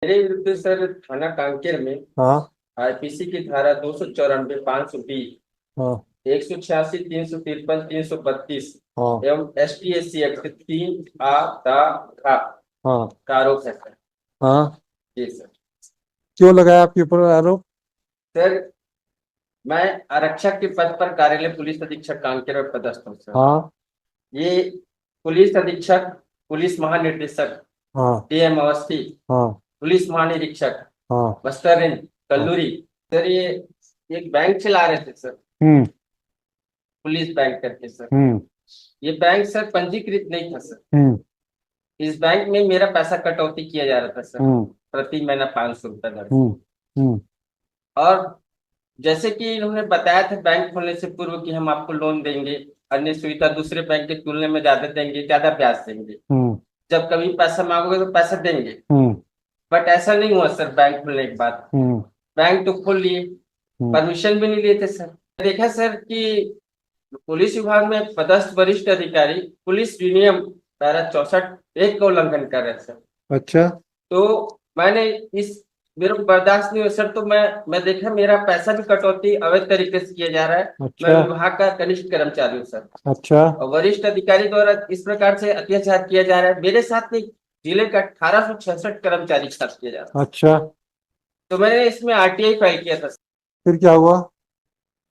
मेरे विरुद्ध सर थाना कांकेर में हाँ। आईपीसी की धारा 294, 520, हाँ। 186, 353, 332 हाँ। एवं ST SC एक्ट 3 आ हाँ। का आरोप है सर। हाँ। जी सर। क्यों लगाया आपके ऊपर आरोप? सर, मैं आरक्षक के पद पर कार्यालय पुलिस अधीक्षक कांकेर में पदस्थ हूँ सर। हाँ। ये पुलिस अधीक्षक, पुलिस महानिदेशक हाँ। DM अवस्थी, हाँ। पुलिस महानिरीक्षक हाँ। बस्तर रेंज हाँ। कल्लूरी, सर ये एक बैंक चला रहे थे सर, हम्म। पुलिस बैंक करके सर। हम्म। ये बैंक सर पंजीकृत नहीं था सर। हम्म। इस बैंक में मेरा पैसा कटौती किया जा रहा था सर, हम्म। प्रति महीना 500 रुपए दर से। हम्म। हम्म। और जैसे कि इन्होंने बताया था बैंक खोलने से पूर्व कि हम आपको लोन देंगे, अन्य सुविधा दूसरे बैंक की तुलना में ज्यादा देंगे, ज्यादा ब्याज देंगे, हम्म। जब कभी पैसा मांगोगे तो पैसा देंगे। हम्म। बट ऐसा नहीं हुआ सर। बैंक खुलने के बाद हम्म। बैंक तो खोल लिए, हम्म। परमिशन भी नहीं लिए थे सर। देखा सर कि पुलिस विभाग में पदस्थ वरिष्ठ अधिकारी पुलिस विनियम धारा 64(1) का उल्लंघन कर रहे हैं सर। अच्छा। तो मैंने इस मेरे को बर्दाश्त नहीं हुआ सर। तो मैं देखा मेरा पैसा भी कटौती अवैध तरीके से किया जा रहा है। मैं अच्छा। विभाग का कनिष्ठ कर्मचारी हूँ सर, अच्छा। और वरिष्ठ अधिकारी द्वारा इस प्रकार से अत्याचार किया जा रहा है। मेरे साथ नहीं, जिले का 1866 कर्मचारी के साथ किया जा रहा है। अच्छा। तो मैंने इसमें RTI फाइल किया था। फिर क्या हुआ?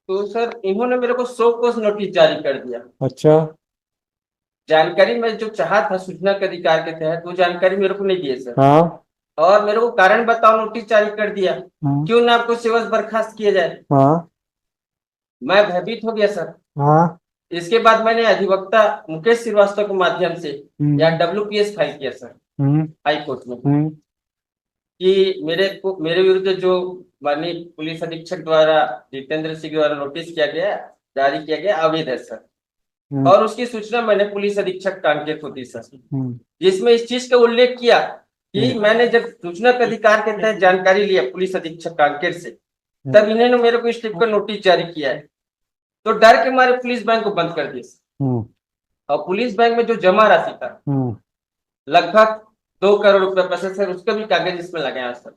तो सर इन्होंने मेरे को 100 कोस नोटिस जारी कर दिया। अच्छा। जानकारी मैं जो चाहा था सूचना के अधिकार के तहत, वो जानकारी मेरे को नहीं दिए सर। हाँ। और मेरे को कारण बताओ नोटिस जारी कर दिया, हम्म। क्यों ना आपको सेवा से बर्खास्त किया जाए। हाँ। मैं भयभीत हो गया सर। हाँ। इसके बाद मैंने अधिवक्ता मुकेश श्रीवास्तव के माध्यम से या हम्म। WPS फाइल किया सर, हम्म। हाई कोर्ट में, हम्म। कि मेरे विरुद्ध जो माननीय पुलिस अधीक्षक द्वारा जितेंद्र सिंह द्वारा नोटिस किया गया, जारी किया गया, अवैध है सर। हम्म। और उसकी सूचना मैंने पुलिस अधीक्षक कांकेर को दी सर, हम्म। जिसमें इस चीज का उल्लेख किया कि हम्म। मैंने जब सूचना के अधिकार के तहत जानकारी लिया पुलिस अधीक्षक कांकेर से, तब इन्होंने मेरे को इस टाइप का नोटिस जारी किया है। तो डर के मारे पुलिस बैंक को बंद कर दिया सर। हम्म। और पुलिस बैंक में जो जमा राशि था, हम्म। लगभग 2 करोड़ रुपए पैसे सर, उसका भी कागज इसमें लगाया सर,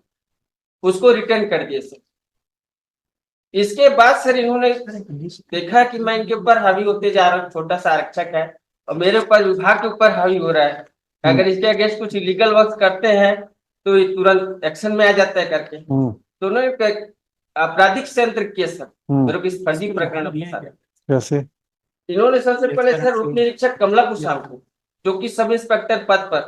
उसको रिटर्न कर दिए सर। इसके बाद सर इन्होंने देखा कि मैं इनके ऊपर हावी होते जा रहा हूँ, छोटा सा आरक्षक है और मेरे ऊपर विभाग के ऊपर हावी हो रहा है। हम्म। अगर इसके अगेंस्ट कुछ इलीगल वर्क करते हैं तो ये तुरंत एक्शन में आ जाता है करके। हम्म। तो उन्होंने एक आपराधिक षड्यंत्र किया सर, हम्म। मेरे को इस फर्जी प्रकरण में फंसा दिया। कैसे? इन्होंने सबसे पहले सर उप निरीक्षक कमला कुशाल को, जो कि सब इंस्पेक्टर पद पर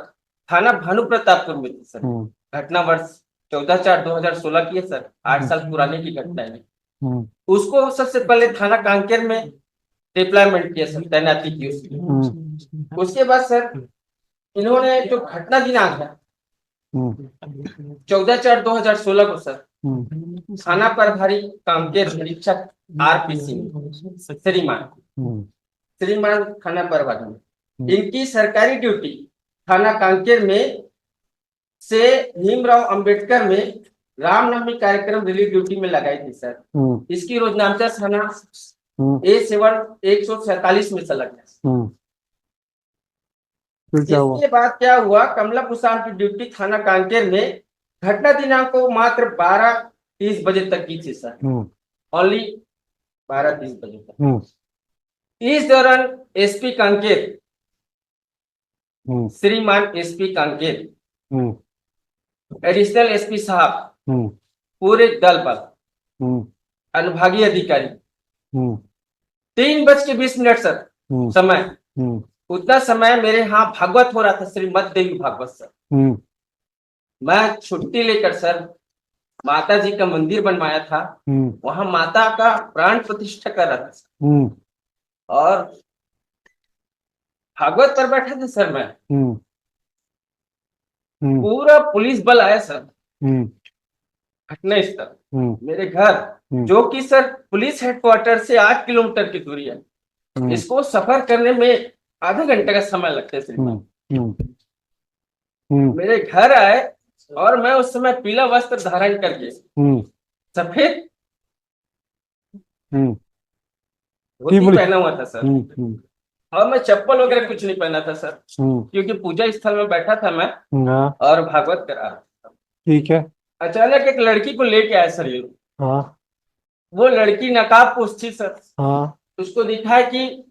थाना भानु प्रतापपुर में थी सर। हम्म। घटना वर्ष 14/4/2016 की है सर, 8 साल पुराने की घटना है। हम्म। उसको सबसे पहले थाना कांकेर में डिप्लॉयमेंट किया सर, तैनाती की उसकी। हम्म। उसके बाद सर इन्होंने जो घटना दिनांक है हम्म। 14/4/2016 को सर हम्म। थाना प्रभारी कांकेर निरीक्षक RP सिंह श्रीमान, हम्म। श्रीमान थाना प्रभारी में, हम्म। इनकी सरकारी ड्यूटी थाना कांकेर में से भीमराव अंबेडकर में रामनवमी कार्यक्रम रिलीफ ड्यूटी में लगाई थी सर। हम्म। इसकी रोजनामचा थाना हम्म। A7 147 में संलग्न है। हम्म। फिर क्या हुआ? इसके बाद क्या हुआ, कमला कुशाल की ड्यूटी थाना कांकेर में घटना दिनांक को मात्र 12:30 बजे तक की थी सर, हम्म। ओनली 12:30 बजे तक। हम्म। इस दौरान SP कांकेर, हम्म। श्रीमान SP कांकेर, हम्म। एडिशनल SP साहब, हम्म। पूरे दल पर, हम्म। अनुभागीय अधिकारी, हम्म। 3:20 सर हम्म। समय, हम्म। उतना समय मेरे यहाँ भागवत हो रहा था, श्रीमद देवी भागवत सर। हम्म। मैं छुट्टी लेकर सर माता जी का मंदिर बनवाया था, हम्म। वहां माता का प्राण प्रतिष्ठा कर रहा था सर। हम्म। और भागवत पर बैठा था सर मैं, हम्म। हम्म। पूरा पुलिस बल आया सर हम्म। घटना स्थल, हम्म। मेरे घर, हम्म। जो कि सर पुलिस हेडक्वार्टर से 8 किलोमीटर की दूरी है। हम्म। इसको सफर करने में आधे घंटे का समय लगता है हम्म। श्रीमान। हम्म। हम्म। मेरे घर आए और मैं उस समय पीला वस्त्र धारण करके, हम्म। सफेद हम्म। ठीक धोती बोली। पहना हुआ था सर, हम्म। और मैं चप्पल वगैरह कुछ नहीं पहना था सर, हम्म। क्योंकि पूजा स्थल में बैठा था मैं हाँ। और भागवत करा रहा था। ठीक है। अचानक एक लड़की को लेके आया सर ये लोग। हाँ वो लड़की नकाबपोश थी सर। हाँ उसको दिखा है कि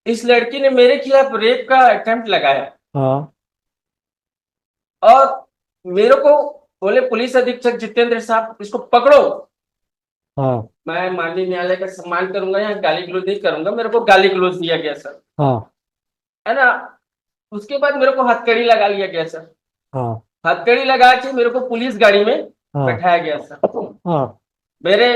इस लड़की ने मेरे खिलाफ रेप का अटेम्प्ट लगाया हाँ और मेरे को बोले पुलिस अधीक्षक जितेंद्र साहब इसको पकड़ो। हाँ मैं माननीय न्यायालय का सम्मान करूंगा, यहाँ गाली गलौज नहीं करूंगा। मेरे को गाली गलौज दिया गया सर, हाँ है ना। उसके बाद मेरे को हथकड़ी लगा लिया गया सर। हाँ हथकड़ी लगा के मेरे को पुलिस गाड़ी में हाँ बैठाया गया सर। हाँ मेरे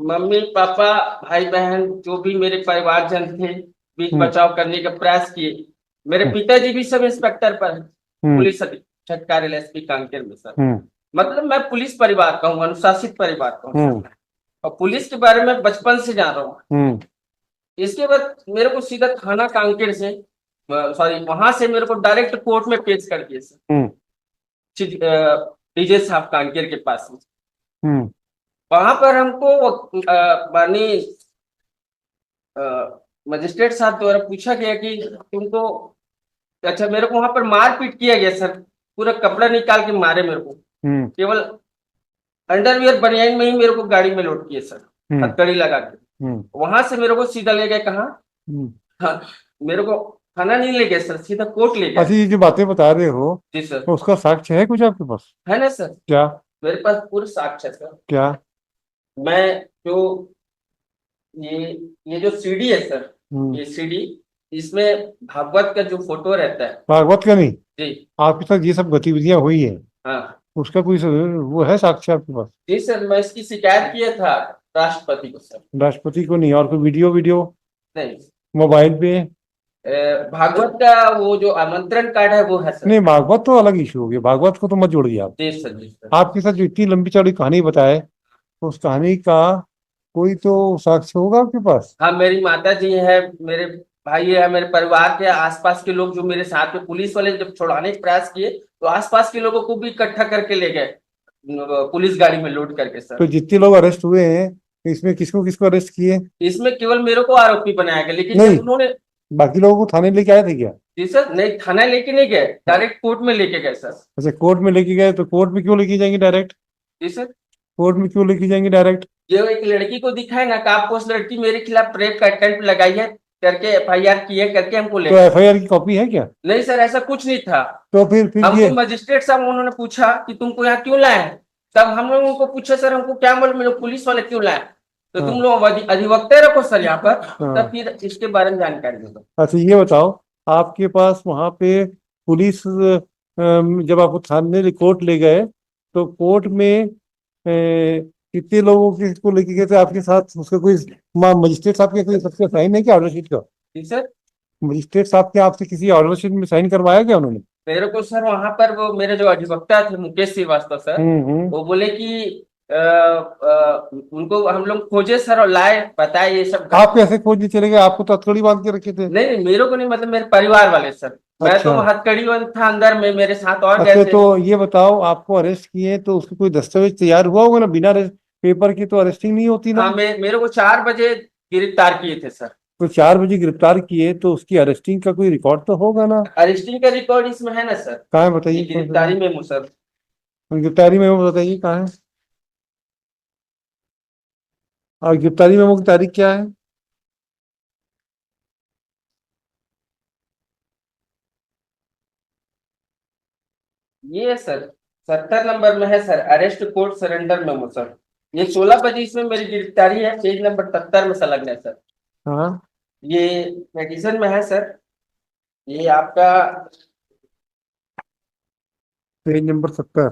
मम्मी पापा भाई बहन जो भी मेरे परिवारजन थे बीच हम्म बचाव करने का प्रयास किए। मेरे हम्म पिताजी भी सब इंस्पेक्टर पर है, हम्म पुलिस अधीक्षक कार्यालय एसपी कांकेर में सर। हम्म मतलब मैं पुलिस परिवार का हूँ, अनुशासित परिवार का हूँ हम्म सर। और पुलिस के बारे में बचपन से जान रहा हूँ। हम्म इसके बाद मेरे को सीधा थाना कांकेर से, सॉरी, वहां से मेरे को डायरेक्ट कोर्ट में पेश कर दिए सर, हम्म डीजे साहब कांकेर के पास में। हम्म वहां पर हमको माननीय मजिस्ट्रेट साहब द्वारा पूछा गया कि तुमको, अच्छा, मेरे को वहां पर मारपीट किया गया सर। पूरा कपड़ा निकाल के मारे मेरे को। हम्म केवल अंडरवियर बनियान में ही मेरे को गाड़ी में लोड किए सर, हम्म हथकड़ी लगा के। हम्म वहां से मेरे को सीधा ले गए कहाँ? हम्म। हाँ, मेरे को थाना नहीं ले गए सर, सीधा कोर्ट ले अच्छा, गए। ये जो बातें बता रहे हो जी सर। तो उसका साक्ष्य है कुछ आपके पास? है ना सर, क्या? मेरे पास पूरे साक्ष्य है सर। क्या? मैं जो ये ये जो सीडी है सर, हम्म। ये सीडी, इसमें भागवत का जो फोटो रहता है। भागवत का नहीं? जी आपके साथ ये सब गतिविधियां हुई है, हाँ। उसका कोई वो है साक्ष्य आपके पास? जी सर, मैं इसकी शिकायत किया था राष्ट्रपति को सर। राष्ट्रपति को नहीं? और कोई वीडियो वीडियो नहीं, मोबाइल पे? भागवत का वो जो आमंत्रण कार्ड है वो है सर। नहीं, भागवत तो अलग इशू हो गया, भागवत को तो मत जोड़िए आप। जी सर, जी सर। आपके साथ जो इतनी लंबी चौड़ी कहानी बताए, तो उस कहानी का कोई तो साक्ष्य होगा आपके पास? हाँ, मेरी माता जी है, मेरे भाई है, मेरे परिवार के आसपास के लोग जो मेरे साथ में, पुलिस वाले जब छुड़ाने का प्रयास किए तो आसपास के लोगों को भी इकट्ठा करके ले गए पुलिस गाड़ी में लोड करके तो सर। जितने लोग अरेस्ट हुए हैं, इसमें किसको किसको अरेस्ट किए? इसमें केवल मेरे को आरोपी बनाया गया, लेकिन नहीं, जब उन्होंने, बाकी लोगों को थाने लेके आए थे क्या? जी सर, नहीं थाना लेके नहीं गए, डायरेक्ट कोर्ट में लेके गए सर। अच्छा, कोर्ट में लेके गए तो कोर्ट में क्यों लेके जाएंगे डायरेक्ट? जी सर, कोर्ट में क्यों लेके जाएंगे डायरेक्ट? जो एक लड़की को दिखाए नकाबपोश लड़की मेरे खिलाफ रेप का अटेम्प्ट लगाई है करके, एफआईआर की है करके हमको ले तो गए। एफआईआर की कॉपी है क्या? नहीं सर, ऐसा कुछ नहीं था। तो फिर हमको ये मजिस्ट्रेट साहब उन्होंने पूछा कि तुमको यहाँ क्यों लाए हैं। तब हम लोगों को पूछा सर हमको क्या मालूम, मेरे पुलिस वाले क्यों लाए, तो हाँ तुम लोग अधिवक्ता रखो सर यहाँ पर। हाँ। तब फिर इसके बारे में जानकारी दे दो। अच्छा, ये बताओ, आपके पास वहां पे पुलिस जब आपको थाने कोर्ट ले गए, तो कोर्ट में कितने लोगों के को लेके गए थे आपके साथ? उसका कोई मजिस्ट्रेट साहब के कोई सबका साइन है क्या ऑर्डर शीट का? जी सर, मजिस्ट्रेट साहब के आपसे किसी ऑर्डर शीट में साइन करवाया क्या उन्होंने? मेरे को सर वहां पर वो मेरे जो अधिवक्ता थे मुकेश श्रीवास्तव सर, हम्म। वो बोले कि उनको हम लोग खोजे सर और लाए, बताए ये सब। आप कैसे खोजने चले गए? आपको तो हथकड़ी बांध के रखे थे। नहीं नहीं, मेरे को नहीं, मतलब मेरे परिवार वाले सर। मैं तो अच्छा। हथकड़ी बंद था अंदर में, मेरे साथ और गए अच्छा, थे। तो ये बताओ, आपको अरेस्ट किए तो उसका कोई दस्तावेज तैयार हुआ होगा ना? बिना पेपर की तो अरेस्टिंग नहीं होती ना? हाँ, मेरे को 4 बजे गिरफ्तार किए थे सर। तो 4 बजे गिरफ्तार किए तो उसकी अरेस्टिंग का कोई रिकॉर्ड तो होगा ना? अरेस्टिंग का रिकॉर्ड इसमें है ना सर, कहाँ है ये बताइए, कौन सा? गिरफ्तारी में सर। गिरफ्तारी मेमो बताइए कहाँ है? और गिरफ्तारी मेमो की तारीख क्या है? ये है सर, 70 नंबर में है sir, arrest court surrender memo sir. ये 16 बजे इसमें मेरी गिरफ्तारी है, पेज नंबर 70 में संलग्न है सर। हाँ, ये पेटिशन में है सर, ये आपका page number 70।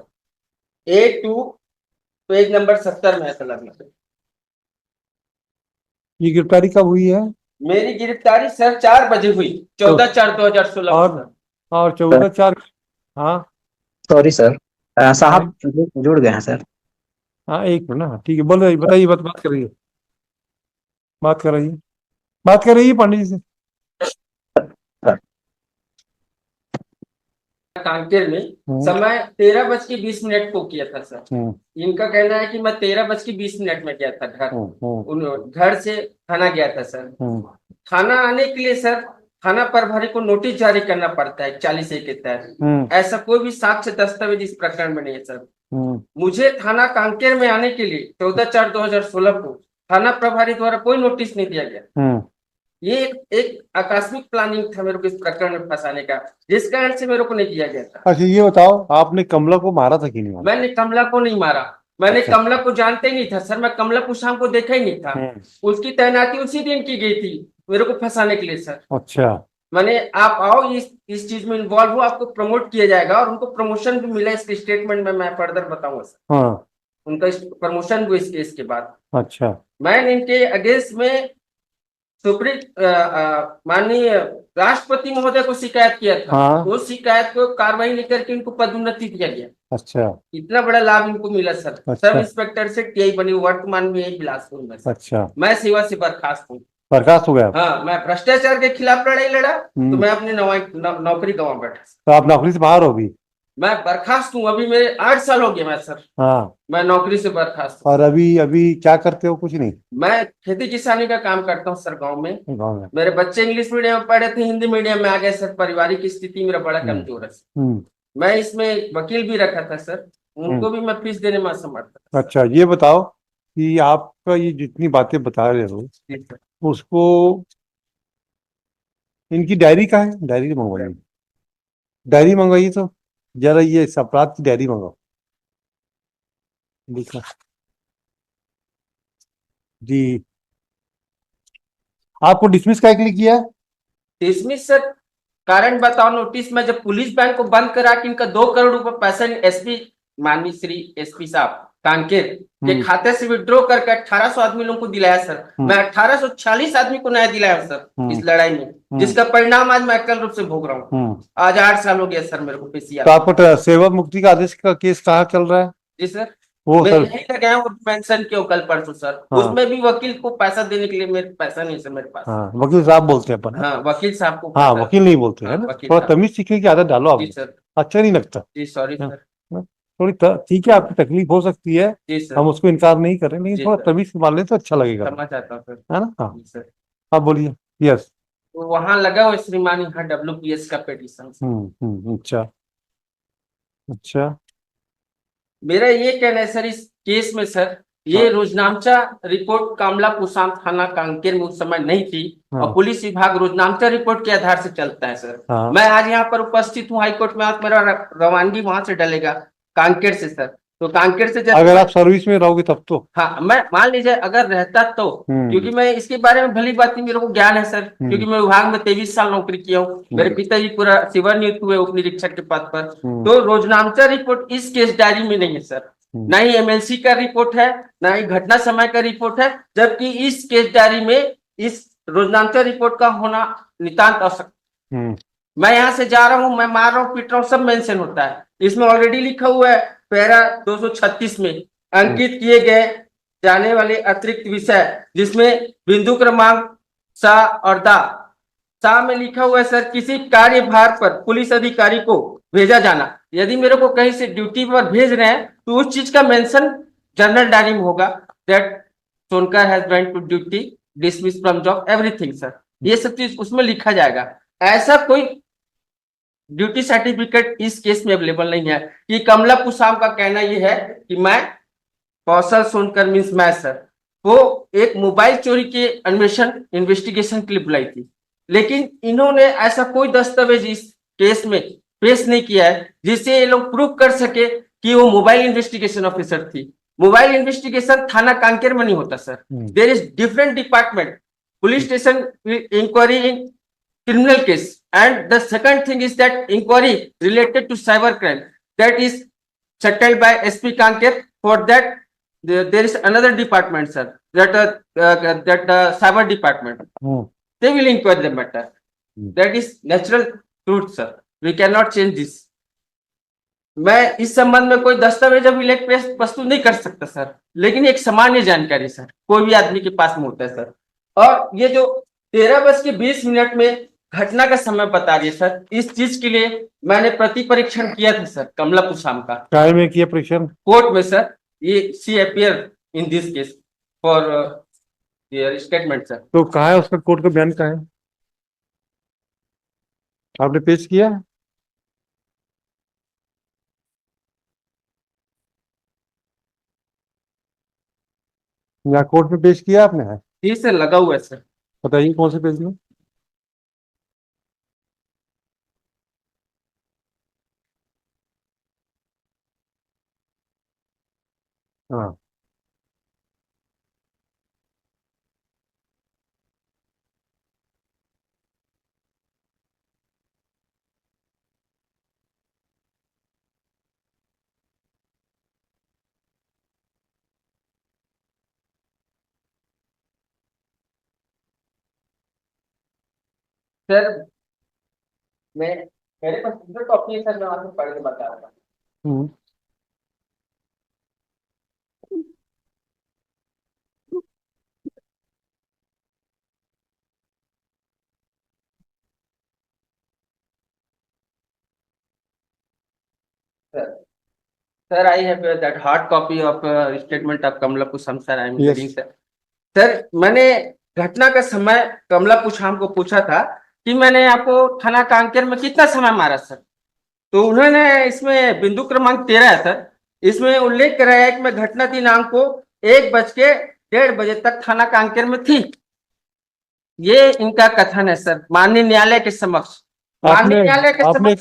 A2, page number 70 में है संलग्न। ये गिरफ्तारी कब हुई है? मेरी गिरफ्तारी सर 4 बजे हुई, तो 14/4/2016 को और सर। और 14/4। हाँ सॉरी सर, हाँ साहब जुड़ गए हैं सर। हाँ, एक मिनट। हाँ ठीक है, बोल रही बताइए, बात कर रही है, बात कर रही है, बात कर रही है पंडित जी से। कांकेर में हम्म समय 13:20 को किया था सर। हम्म इनका कहना है कि मैं 13:20 में गया था घर, हम्म उन घर से थाना गया था सर। हम्म थाना आने के लिए सर थाना प्रभारी को नोटिस जारी करना पड़ता है 40A के तहत। ऐसा कोई भी साक्ष्य दस्तावेज इस प्रकरण में नहीं है सर। मुझे थाना कांकेर में आने के लिए 14/4/2016 को थाना प्रभारी द्वारा कोई नोटिस नहीं दिया गया। ये एक आकस्मिक प्लानिंग था मेरे को इस प्रकरण में फंसाने का, जिस कारण से मेरे को नहीं दिया गया था। अच्छा ये बताओ, आपने कमला को मारा था कि नहीं मारा? मैंने कमला को नहीं मारा, मैंने अच्छा। कमला को जानते ही नहीं था सर। मैं कमला कुशाम को देखा ही नहीं था। उसकी तैनाती उसी दिन की गई थी मेरे को फंसाने के लिए सर। अच्छा। मैंने आप आओ इस चीज में इन्वॉल्व हो, आपको प्रमोट किया जाएगा और उनको प्रमोशन भी मिला। इसके स्टेटमेंट में मैं फर्दर बताऊंगा सर। हाँ। उनका प्रमोशन हुआ इस केस के बाद। अच्छा। मैंने इनके अगेंस्ट में सुप्रीम माननीय राष्ट्रपति महोदय को शिकायत किया था। हाँ। उस शिकायत को कार्रवाई नहीं करके इनको पदोन्नति दिया गया। अच्छा। इतना बड़ा लाभ इनको मिला सर। अच्छा। सब इंस्पेक्टर से टीआई बनी, वर्तमान में यही बिलासपुर में सर। अच्छा। मैं सेवा से बर्खास्त हूँ। बर्खास्त हो गया आप? हाँ, मैं भ्रष्टाचार के खिलाफ लड़ाई लड़ा तो मैं अपनी नौकरी गंवा बैठा। तो आप नौकरी से बाहर हो भी? मैं बर्खास्त हूँ, अभी मेरे 8 साल हो गए मैं सर। हाँ। मैं नौकरी से बर्खास्त हूँ। और अभी अभी क्या करते हो? कुछ नहीं? मैं खेती किसानी का काम करता हूँ सर गाँव में। गाँव में? मेरे बच्चे इंग्लिश मीडियम में पढ़े थे, हिंदी मीडियम में आ गए सर। पारिवारिक स्थिति मेरा बड़ा कमजोर है सर। मैं इसमें वकील भी रखा था सर, उनको भी मैं फीस देने में असमर्थ था। अच्छा ये बताओ कि आपका ये जितनी बातें बता रहे हो उसको, इनकी डायरी कहाँ है? डायरी मंगवाइए, डायरी मंगवाइए। तो जरा ये इस अपराध की डायरी मंगाओ। लिखा जी। आपको डिसमिस क्या के लिए किया है? डिसमिस सर, कारण बताओ नोटिस में जब पुलिस बैंक को बंद करा कि इनका 2 करोड़ रुपए पैसा एसपी माननीय श्री एसपी साहब कांकेर के खाते से विड्रॉ करके 1800 आदमी लोगों को दिलाया सर। मैं 1840 आदमी को न्याय दिलाया सर इस लड़ाई में, जिसका परिणाम आज मैं अकल रूप से भोग रहा हूँ। आज 8 साल हो गया सर मेरे को पीसीआर। तो आपको सेवा मुक्ति का आदेश का केस कहाँ चल रहा है? जी सर, वो मैं सर यही लगाया हूँ मेंशन किया कल परसों सर। उसमें भी वकील को पैसा देने के लिए मेरे पैसा नहीं सर मेरे पास। हाँ, वकील साहब बोलते हैं अपन। हाँ, वकील साहब को। हाँ, वकील नहीं बोलते हैं ना। थोड़ा तमीज सीखने की आदत डालो आप। जी सर। अच्छा नहीं लगता। जी सॉरी सर। थोड़ी ठीक है, आपकी तकलीफ हो सकती है, जी सर। हम उसको इनकार नहीं कर रहे, लेकिन थोड़ा तमीज संभाल ले तो अच्छा लगेगा। समझ आता हूँ सर। है ना? हाँ जी सर। आप बोलिए। यस। तो वहां लगा हुआ श्रीमान यहाँ WPS का पिटीशन। अच्छा अच्छा। मेरा ये कहना है सर, इस केस में सर ये रोजनामचा रिपोर्ट कामला कुसाम थाना कांकेर में उस समय नहीं थी। और पुलिस विभाग रोजनामचा रिपोर्ट के आधार से चलता है सर। मैं आज यहाँ पर उपस्थित हूँ हाईकोर्ट में, आज मेरा रवानगी वहां से डलेगा कांकेर से सर। तो कांकेर से जब अगर आप सर्विस में रहोगे तब तो। हाँ, मैं मान लीजिए अगर रहता तो, क्योंकि मैं इसके बारे में भली बात मेरे को ज्ञान है सर, क्योंकि मैं विभाग में 23 साल नौकरी किया हूँ। मेरे पिताजी पूरा सेवानिवृत्त हुए उप निरीक्षक के पद पर। तो रोजनामचा रिपोर्ट इस केस डायरी में नहीं है सर, ना ही MLC का रिपोर्ट है, ना ही घटना समय का रिपोर्ट है। जबकि इस केस डायरी में इस रोजनामचा रिपोर्ट का होना नितांत आवश्यक। मैं यहाँ से जा रहा हूँ, मैं मार रहा हूँ, पीट रहा हूँ, सब मेंशन होता है इसमें। ऑलरेडी लिखा हुआ है पैरा 236 में अंकित किए गए जाने वाले अतिरिक्त विषय, जिसमें बिंदु क्रमांक सा और दा सा में लिखा हुआ है सर, किसी कार्यभार पर पुलिस अधिकारी को भेजा जाना। यदि मेरे को कहीं से ड्यूटी पर भेज रहे हैं तो उस चीज का मेंशन जनरल डायरी में होगा, that Sonkar has went to duty, dismiss from job, everything sir. ये सब चीज उसमें लिखा जाएगा। ऐसा कोई ड्यूटी सर्टिफिकेट इस केस में अवेलेबल नहीं है। कि कमला कुसाम का कहना यह है कि मैं कौशल सोनकर मीन्स मैं सर वो एक मोबाइल चोरी के अन्वेषण इन्वेस्टिगेशन के लिए बुलाई थी, लेकिन इन्होंने ऐसा कोई दस्तावेज इस केस में पेश नहीं किया है जिससे ये लोग प्रूव कर सके कि वो मोबाइल इन्वेस्टिगेशन ऑफिसर थी। मोबाइल इन्वेस्टिगेशन थाना कांकेर में नहीं होता sir, there is different department, police station inquiry in criminal case, and the second thing is that inquiry related to cyber crime that is settled by SP Kanker. For that there is another department sir, that cyber department, they will inquire the matter. That is natural truth sir, we cannot change this. मैं इस संबंध में कोई दस्तावेज अभिलेख प्रस्तुत नहीं कर सकता सर, लेकिन एक सामान्य जानकारी सर कोई भी आदमी के पास में होता है सर। और ये जो 13:20 में घटना का समय बता दिया सर, इस चीज के लिए मैंने प्रति परीक्षण किया था सर कमला कुसाम का। काय में किया परीक्षण? कोर्ट में सर। ये she appear in this case for statement sir. तो कहाँ है उसका कोर्ट का बयान? कहाँ है? आपने पेश किया? यहाँ कोर्ट में पेश किया आपने? है, जी सर, लगा हुआ है सर। बताइए कौन से पेज में? हाँ, सर मैं मेरे पास दूसरा कॉपी है सर, मैं आपको पढ़ के बता रहा हूँ। Hmm, sir sir, I have that hard copy of statement of Kamala Pushpam sir, I am Yes. Reading sir. Sir मैंने घटना का समय कमला पुष्पम को पूछा था कि मैंने आपको थाना कांकेर में कितना समय मारा सर, तो उन्होंने इसमें बिंदु क्रमांक 13 है सर, इसमें उल्लेख करा है कि मैं घटना दिनांक को 1:01 तक थाना कांकेर में थी। ये इनका कथन है सर, माननीय न्यायालय के समक्ष। आपने माननीय न्यायालय के आपने समक्ष।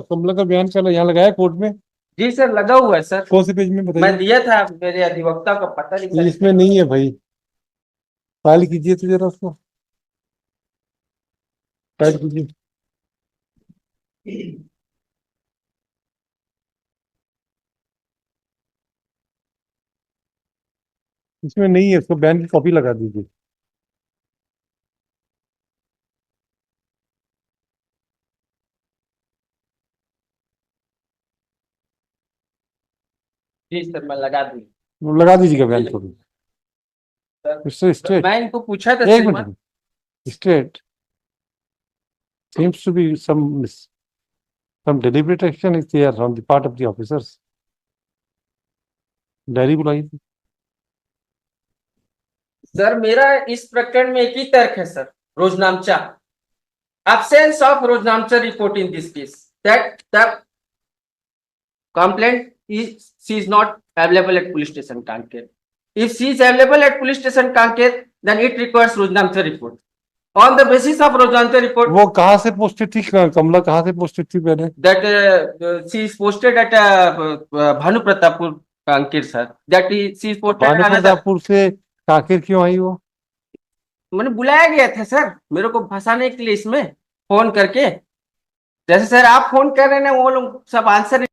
कमला का बयान चला यहाँ लगाया कोर्ट में? जी सर, लगा हुआ है सर। कौन से पेज में मैं बताइए? दिया था, मेरे अधिवक्ता को पता नहीं सर। इसमें नहीं है भाई, फाइल कीजिए तो जरा उसको, फाइल कीजिए। इसमें नहीं है, उसको बयान की कॉपी लगा दीजिए। जी सर, मैं लगा दूंगी। वो लगा दीजिएगा बयान को भी। सर स्ट्रेट, मैं इनको पूछा था एक श्रीमान। Minute, straight seems to be some deliberate action is there on the part of the officers. Diary बुलाइए। सर मेरा इस प्रकरण में एक ही तर्क है सर, रोजनामचा, absence of rojnamcha report in this case, that the complaint is she is not available at police station Kanker. If she is available at police station Kanker, then it requires रोजनामचा report. On the basis of rojnamcha report, वो कहाँ से posted थी, कमला कहाँ से posted थी पहले? that she is posted at Bhanu Pratappur Kanker sir. That is she is posted Bhanu another. Pratappur से कांकेर क्यों आई वो? मैंने बुलाया गया था सर मेरे को फंसाने के लिए इसमें फोन करके, जैसे सर आप फोन कर रहे हैं वो लोग सब आंसर।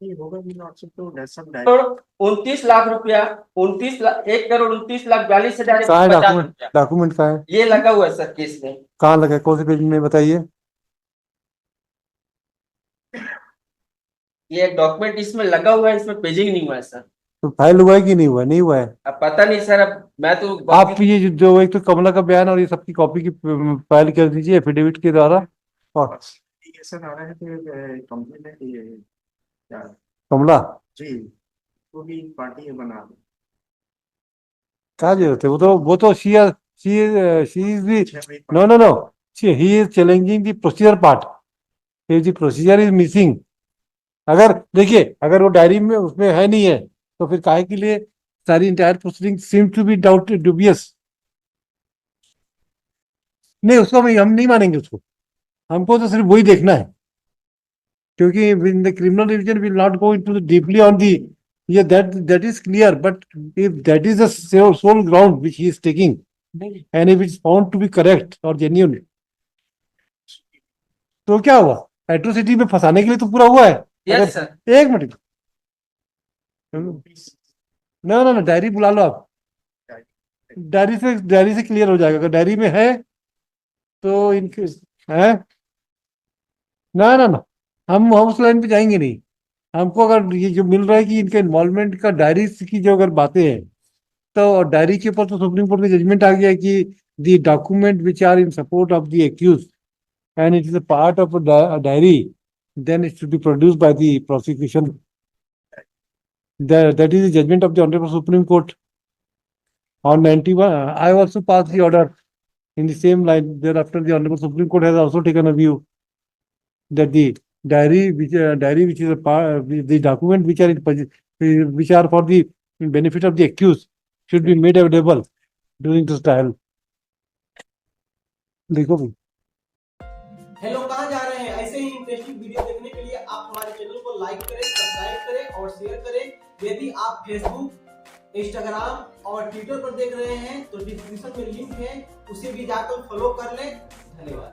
करोड़ 29 लाख रुपया, 29 लाख 1,29,42,050 कहाँ है डॉक्यूमेंट? रुपया, डॉक्यूमेंट कहाँ है? ये लगा हुआ है सर केस में। कहाँ लगा है? कौन से पेज में बताइए? ये डॉक्यूमेंट इसमें लगा हुआ है, इसमें पेजिंग नहीं हुआ है सर। तो फाइल हुआ है कि नहीं हुआ है? नहीं हुआ है। अब पता नहीं सर, अब मैं तो आप ये जो एक तो कमला का बयान और ये सबकी कॉपी की फाइल कर दीजिए एफिडेविट के द्वारा। और ये सर आ रहा है कि कंप्लेंट है कि क्या कमला जी वो भी पार्टी है बना दो। क्या जरूरत है? वो तो शी इज दी, छह मई no no no, he is challenging the procedure part, the procedure is missing. अगर देखिए, अगर वो डायरी में उसमें है नहीं है तो फिर काहे के लिए सारी entire proceeding seem to be doubt dubious. नहीं, उसको हम नहीं मानेंगे उसको, हमको तो सिर्फ वही देखना है, क्योंकि in the criminal division will not go into the deeply on the, ये that is clear, but if that is the sole ground which he is taking and if it's found to be correct और genuine, तो क्या हुआ? Atrocity में फंसाने के लिए तो पूरा हुआ है। Yes sir. एक मिनट, ना ना ना, डायरी बुला लो आप, डायरी से क्लियर हो जाएगा। अगर डायरी में है तो इनके है, ना ना ना, हम उस लाइन पे जाएंगे नहीं। हमको अगर ये जो मिल रहा है कि इनके इन्वॉल्वमेंट का डायरी की जो अगर बातें हैं, तो डायरी के ऊपर तो सुप्रीम कोर्ट का जजमेंट आ गया है कि the document which are in support of the accuse and it is a part of diary then it should be produced by the prosecution. That is the judgment of the Honorable Supreme Court. On 91, I also passed the order in the same line. Thereafter, the Honorable Supreme Court has also taken a view that the diary which is a part, the document which are for the benefit of the accused should be made available during this trial. देखो भाई। Hello, कहाँ जा रहे हैं? ऐसे ही interesting video देखने के लिए आप हमारे चैनल को लाइक करें, सब्सक्राइब करें और शेयर करें। यदि आप फेसबुक, इंस्टाग्राम और ट्विटर पर देख रहे हैं तो डिस्क्रिप्शन में लिंक है, उसे भी जाकर फॉलो कर लें। धन्यवाद।